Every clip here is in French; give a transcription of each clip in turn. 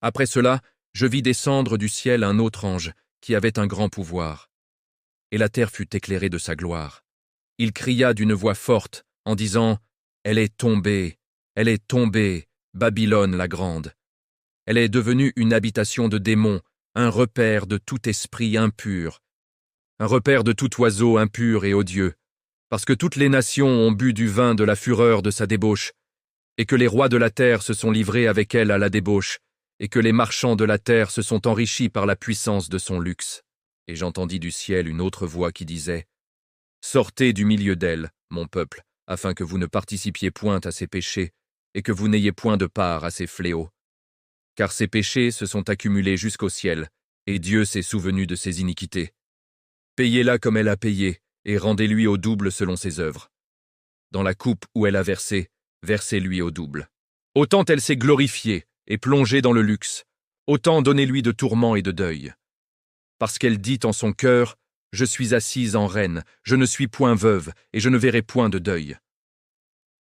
Après cela, je vis descendre du ciel un autre ange, qui avait un grand pouvoir. Et la terre fut éclairée de sa gloire. Il cria d'une voix forte, en disant « Elle est tombée, Babylone la grande. Elle est devenue une habitation de démons, un repère de tout esprit impur, un repère de tout oiseau impur et odieux, parce que toutes les nations ont bu du vin de la fureur de sa débauche, et que les rois de la terre se sont livrés avec elle à la débauche, et que les marchands de la terre se sont enrichis par la puissance de son luxe. Et j'entendis du ciel une autre voix qui disait « Sortez du milieu d'elle, mon peuple, afin que vous ne participiez point à ses péchés, et que vous n'ayez point de part à ses fléaux. Car ses péchés se sont accumulés jusqu'au ciel, et Dieu s'est souvenu de ses iniquités. Payez-la comme elle a payé, et rendez-lui au double selon ses œuvres. Dans la coupe où elle a versé, versez-lui au double. Autant elle s'est glorifiée et plongée dans le luxe, autant donnez-lui de tourments et de deuil. Parce qu'elle dit en son cœur, « Je suis assise en reine, je ne suis point veuve, et je ne verrai point de deuil. »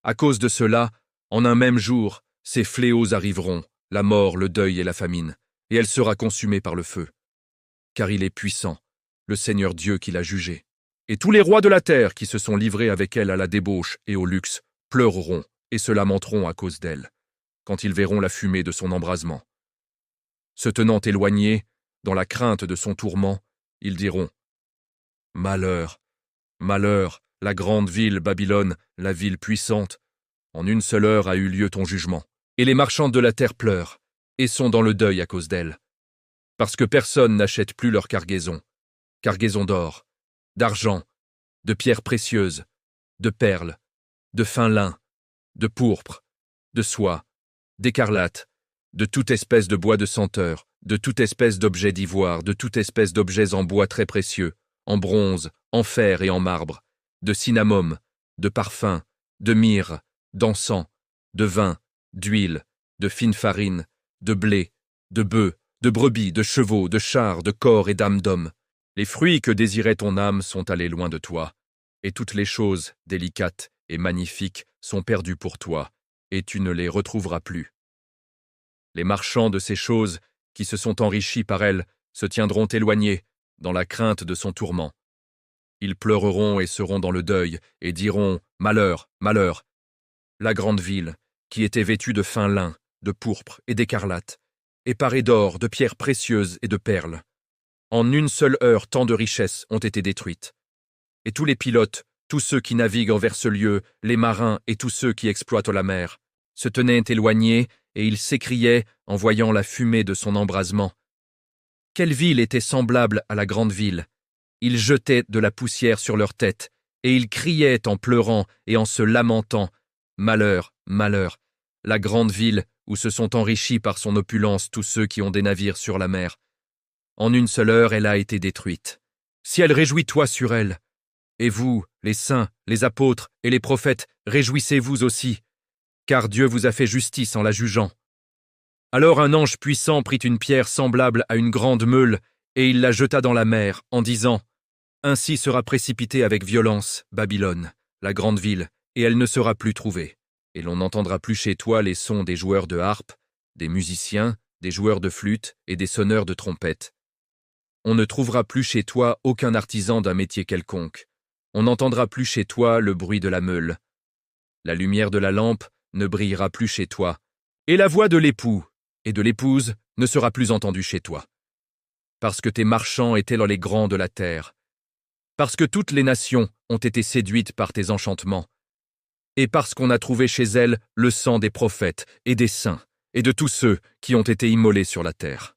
À cause de cela, en un même jour, ces fléaux arriveront, la mort, le deuil et la famine, et elle sera consumée par le feu. Car il est puissant, le Seigneur Dieu qui l'a jugée. Et tous les rois de la terre qui se sont livrés avec elle à la débauche et au luxe pleureront et se lamenteront à cause d'elle, quand ils verront la fumée de son embrasement. Se tenant éloignés, dans la crainte de son tourment, ils diront « Malheur, malheur, la grande ville Babylone, la ville puissante, en une seule heure a eu lieu ton jugement. Et les marchands de la terre pleurent, et sont dans le deuil à cause d'elle. Parce que personne n'achète plus leur cargaison d'or, d'argent, de pierres précieuses, de perles, de fin lin, de pourpre, de soie, d'écarlate, de toute espèce de bois de senteur, de toute espèce d'objets d'ivoire, de toute espèce d'objets en bois très précieux, en bronze, en fer et en marbre, de cinnamome, de parfum, de myrrhe, d'encens, de vin, d'huile, de fine farine, de blé, de bœufs, de brebis, de chevaux, de chars, de corps et d'âmes d'hommes. Les fruits que désirait ton âme sont allés loin de toi, et toutes les choses délicates et magnifiques sont perdues pour toi, et tu ne les retrouveras plus. Les marchands de ces choses qui se sont enrichis par elles se tiendront éloignés, dans la crainte de son tourment. Ils pleureront et seront dans le deuil, et diront « Malheur, malheur !» La grande ville, qui était vêtue de fin lin, de pourpre et d'écarlate, et parée d'or, de pierres précieuses et de perles. En une seule heure, tant de richesses ont été détruites. Et tous les pilotes, tous ceux qui naviguent envers ce lieu, les marins et tous ceux qui exploitent la mer, se tenaient éloignés, et ils s'écriaient en voyant la fumée de son embrasement. Quelle ville était semblable à la grande ville? Ils jetaient de la poussière sur leurs têtes, et ils criaient en pleurant et en se lamentant. Malheur, malheur, la grande ville où se sont enrichis par son opulence tous ceux qui ont des navires sur la mer. En une seule heure, elle a été détruite. Ciel, réjouis-toi sur elle. Et vous, les saints, les apôtres et les prophètes, réjouissez-vous aussi, car Dieu vous a fait justice en la jugeant. Alors un ange puissant prit une pierre semblable à une grande meule, et il la jeta dans la mer, en disant « Ainsi sera précipitée avec violence Babylone, la grande ville, et elle ne sera plus trouvée. Et l'on n'entendra plus chez toi les sons des joueurs de harpe, des musiciens, des joueurs de flûte et des sonneurs de trompette. On ne trouvera plus chez toi aucun artisan d'un métier quelconque. On n'entendra plus chez toi le bruit de la meule. La lumière de la lampe ne brillera plus chez toi, et la voix de l'époux et de l'épouse ne sera plus entendue chez toi. Parce que tes marchands étaient dans les grands de la terre, parce que toutes les nations ont été séduites par tes enchantements, et parce qu'on a trouvé chez elles le sang des prophètes et des saints, et de tous ceux qui ont été immolés sur la terre.